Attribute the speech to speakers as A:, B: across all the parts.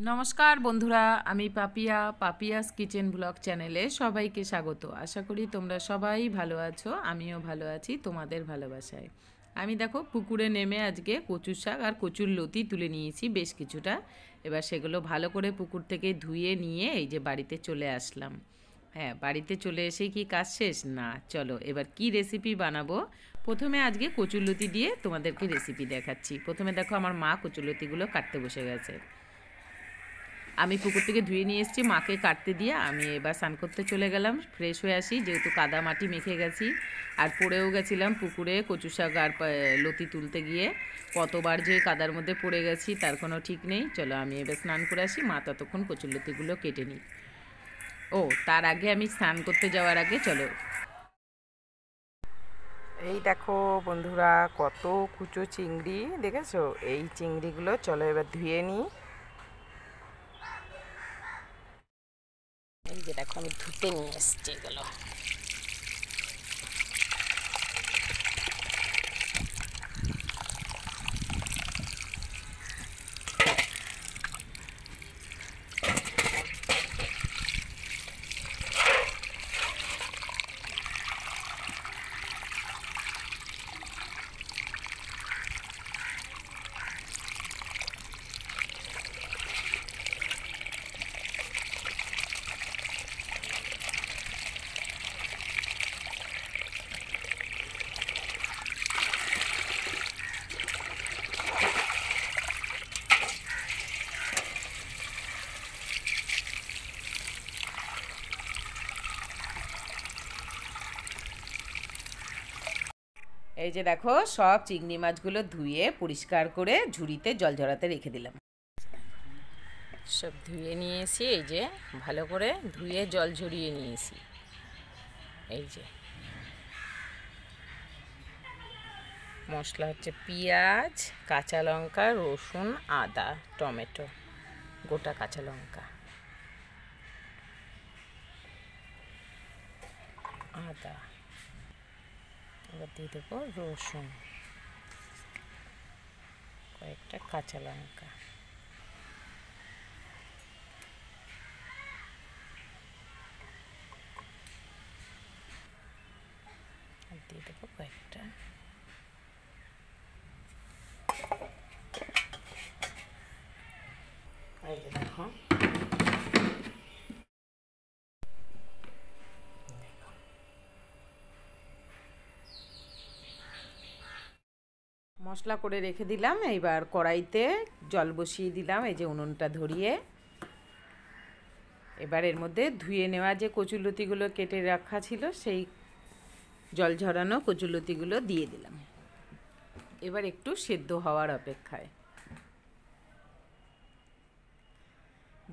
A: নমস্কার বন্ধুরা, আমি পাপিয়াস কিচেন ব্লগ চ্যানেলে সবাইকে স্বাগত। আশা করি তোমরা সবাই ভালো আছো, আমিও ভালো আছি তোমাদের ভালোবাসায়। আমি দেখো পুকুরে নেমে আজকে কচুর শাক আর কচুর লতি তুলে নিয়েছি বেশ কিছুটা। এবার সেগুলো ভালো করে পুকুর থেকে ধুয়ে নিয়ে এই যে বাড়িতে চলে আসলাম। হ্যাঁ, বাড়িতে চলে এসে কি কাজ শেষ? না, চলো এবার কি রেসিপি বানাবো। প্রথমে আজকে কচুরলতি দিয়ে তোমাদেরকে রেসিপি দেখাচ্ছি। প্রথমে দেখো আমার মা কচুরলতিগুলো কাটতে বসে গেছে। আমি পুকুর থেকে ধুয়ে নিয়ে এসেছি, মাকে কাটতে দিয়ে আমি এবার স্নান করতে চলে গেলাম, ফ্রেশ হয়ে আসি, যেহেতু কাদা মাটি মেখে গেছি। আর পড়েও গেছিলাম পুকুরে কচু শাক আর লতি তুলতে গিয়ে। কতবার যে কাদার মধ্যে পড়ে গেছি তার কোনো ঠিক নেই। চলো আমি এবার স্নান করে আসি, মা ততক্ষণ কচুর লতিগুলো কেটে নিই। ও তার আগে আমি স্নান করতে যাওয়ার আগে চলো,
B: এই দেখো বন্ধুরা, কত কুচো চিংড়ি দেখেছো? এই চিংড়িগুলো চলো এবার ধুয়ে নিই। এই যে দেখো আমি ধুতে নিয়ে এসছি এগুলো।
A: এই যে দেখো সব চিংড়ি মাছগুলো ধুয়ে পরিষ্কার করে ঝুড়িতে জল ঝরাতে রেখে দিলাম।
B: সব ধুয়ে নিয়েছি, এই যে ভালো করে ধুয়ে জল ঝরিয়ে নিয়েছি। এই যে মশলা হচ্ছে পেঁয়াজ, কাঁচা লঙ্কা, রসুন, আদা, টমেটো, গোটা কাঁচা লঙ্কা, আদা, এবার দিয়ে দেবো রসুন, কয়েকটা কাঁচা লঙ্কা, দিয়ে দেবো কয়েকটা এই যে দেখো
A: মশলা করে রেখে দিলাম। এইবার কড়াইতে জল বসিয়ে দিলাম, এই যে উনুনটা ধরিয়ে। এবার এর মধ্যে ধুয়ে নেওয়া যে কচুরলতিগুলো কেটে রাখা ছিল সেই জল ঝরানো কচুরলতিগুলো দিয়ে দিলাম। এবার একটু সেদ্ধ হওয়ার অপেক্ষায়।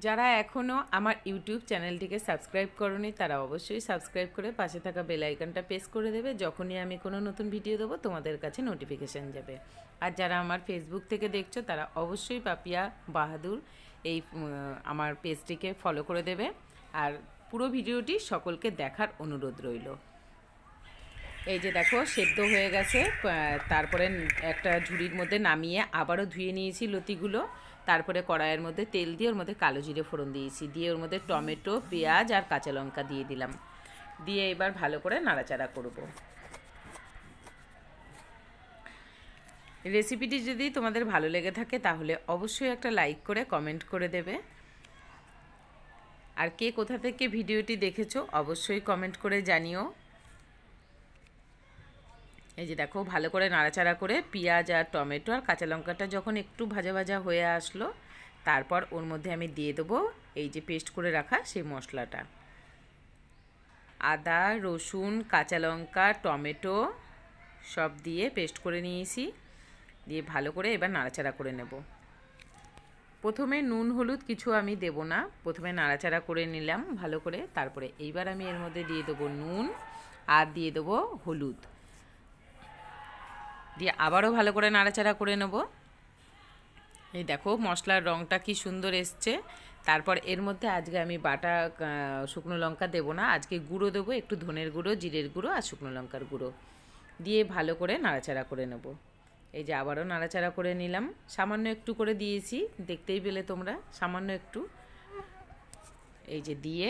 A: যারা এখনও আমার ইউটিউব চ্যানেলটিকে সাবস্ক্রাইব করনি তারা অবশ্যই সাবস্ক্রাইব করে পাশে থাকা বেল আইকনটা প্রেস করে দেবে। যখনই আমি কোনো নতুন ভিডিও দেবো তোমাদের কাছে নোটিফিকেশান যাবে। আর যারা আমার ফেসবুক থেকে দেখছো তারা অবশ্যই পাপিয়া বাহাদুর এই আমার পেজটিকে ফলো করে দেবে। আর পুরো ভিডিওটি সকলকে দেখার অনুরোধ রইল। এই যে দেখো সেদ্ধ হয়ে গেছে। তারপরে একটা ঝুড়ির মধ্যে নামিয়ে আবারও ধুয়ে নিয়েছি লতিগুলো। তারপরে কড়াইয়ের মধ্যে তেল দিয়ে ওর মধ্যে কালো জিরে ফোড়ন দিয়েছি, দিয়ে ওর মধ্যে টমেটো, পেঁয়াজ আর কাঁচা লঙ্কা দিয়ে দিলাম। দিয়ে এবার ভালো করে নাড়াচাড়া করব। রেসিপিটি যদি তোমাদের ভালো লেগে থাকে তাহলে অবশ্যই একটা লাইক করে কমেন্ট করে দেবে। আর কে কোথা থেকে ভিডিওটি দেখেছো অবশ্যই কমেন্ট করে জানিও। এই যে দেখো ভালো করে নাড়াচাড়া করে পেঁয়াজ আর টমেটো আর কাঁচা লঙ্কাটা যখন একটু ভাজা ভাজা হয়ে আসলো, তারপর ওর মধ্যে আমি দিয়ে দেবো এই যে পেস্ট করে রাখা সেই মশলাটা। আদা, রসুন, কাঁচা লঙ্কা, টমেটো সব দিয়ে পেস্ট করে নিয়েছি। দিয়ে ভালো করে এবার নাড়াচাড়া করে নেব। প্রথমে নুন হলুদ কিছু আমি দেব না, প্রথমে নাড়াচাড়া করে নিলাম ভালো করে। তারপরে এইবার আমি এর মধ্যে দিয়ে দেবো নুন আর দিয়ে দেবো হলুদ, দিয়ে আবারও ভালো করে নাড়াচাড়া করে নেব। এই দেখো মশলার রঙটা কি সুন্দর এসছে। তারপর এর মধ্যে আজকে আমি বাটা শুকনো লঙ্কা দেবো না, আজকে গুঁড়ো দেবো, একটু ধনের গুঁড়ো, জিরের গুঁড়ো আর শুকনো লঙ্কার গুঁড়ো দিয়ে ভালো করে নাড়াচাড়া করে নেব। এই যে আবারও নাড়াচাড়া করে নিলাম, সামান্য একটু করে দিয়েছি, দেখতেই পেলে তোমরা, সামান্য একটু। এই যে দিয়ে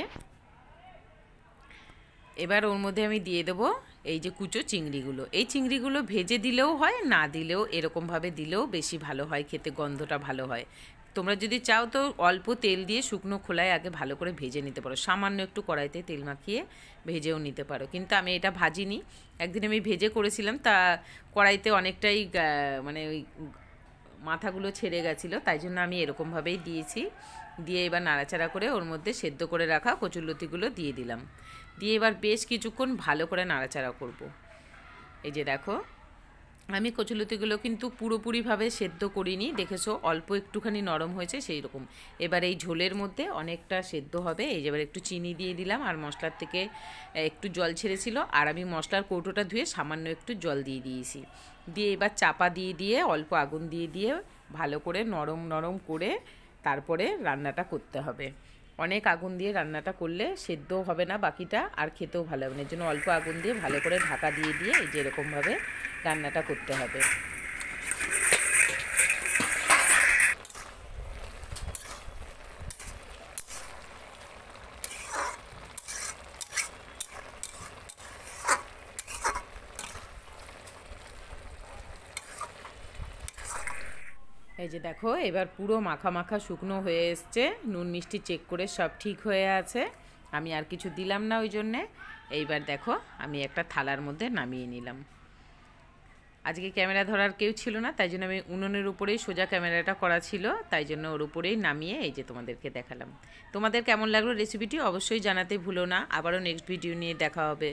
A: এবার ওর মধ্যে আমি দিয়ে দেবো এই যে কুচো চিংড়িগুলো। এই চিংড়িগুলো ভেজে দিলেও হয়, না দিলেও এরকমভাবে দিলেও বেশি ভালো হয়, খেতে গন্ধটা ভালো হয়। তোমরা যদি চাও তো অল্প তেল দিয়ে শুকনো খোলায় আগে ভালো করে ভেজে নিতে পারো, সামান্য একটু কড়াইতে তেল মাখিয়ে ভেজেও নিতে পারো। কিন্তু আমি এটা ভাজিনি, একদিন আমি ভেজে করেছিলাম, তা কড়াইতে অনেকটাই মানে ওই মাথাগুলো ছেড়ে গেছিলো, তাই জন্য আমি এরকমভাবেই দিয়েছি। দিয়ে এবার নাড়াচাড়া করে ওর মধ্যে সেদ্ধ করে রাখা কচুরলতিগুলো দিয়ে দিলাম। দিয়ে এবার বেশ কিছুক্ষণ ভালো করে নাড়াচাড়া করব। এই যে দেখো, আমি কচুরলতিগুলো কিন্তু পুরোপুরিভাবে সেদ্ধ করিনি, দেখেছো অল্প একটুখানি নরম হয়েছে সেই রকম। এবার এই ঝোলের মধ্যে অনেকটা সেদ্ধ হবে। এই যে এবার একটু চিনি দিয়ে দিলাম, আর মশলার থেকে একটু জল ছেড়েছিল, আর আমি মশলার কৌটোটা ধুয়ে সামান্য একটু জল দিয়ে দিয়েছি। দিয়ে এবার চাপা দিয়ে দিয়ে অল্প আগুন দিয়ে দিয়ে ভালো করে নরম নরম করে তারপরে রান্নাটা করতে হবে। অনেক আগুন দিয়ে রান্নাটা করলে সেদ্ধও হবে না বাকিটা, আর খেতেও ভালো হবে না। এর জন্য অল্প আগুন দিয়ে ভালো করে ঢাকা দিয়ে দিয়ে এই যে এরকমভাবে রান্নাটা করতে হবে। এই যে দেখো, এবার পুরো মাখা মাখা শুকনো হয়ে এসছে, নুন মিষ্টি চেক করে সব ঠিক হয়ে আছে। আমি আর কিছু দিলাম না ওই জন্যে। এইবার দেখো আমি একটা থালার মধ্যে নামিয়ে নিলাম। আজকে ক্যামেরা ধরার কেউ ছিল না, তাই জন্য আমি উনুনের উপরেই সোজা ক্যামেরাটা করা ছিল, তাই জন্য ওর উপরেই নামিয়ে এই যে তোমাদেরকে দেখালাম। তোমাদের কেমন লাগলো রেসিপিটি অবশ্যই জানাতে ভুলো না। আবারও নেক্সট ভিডিও নিয়ে দেখা হবে।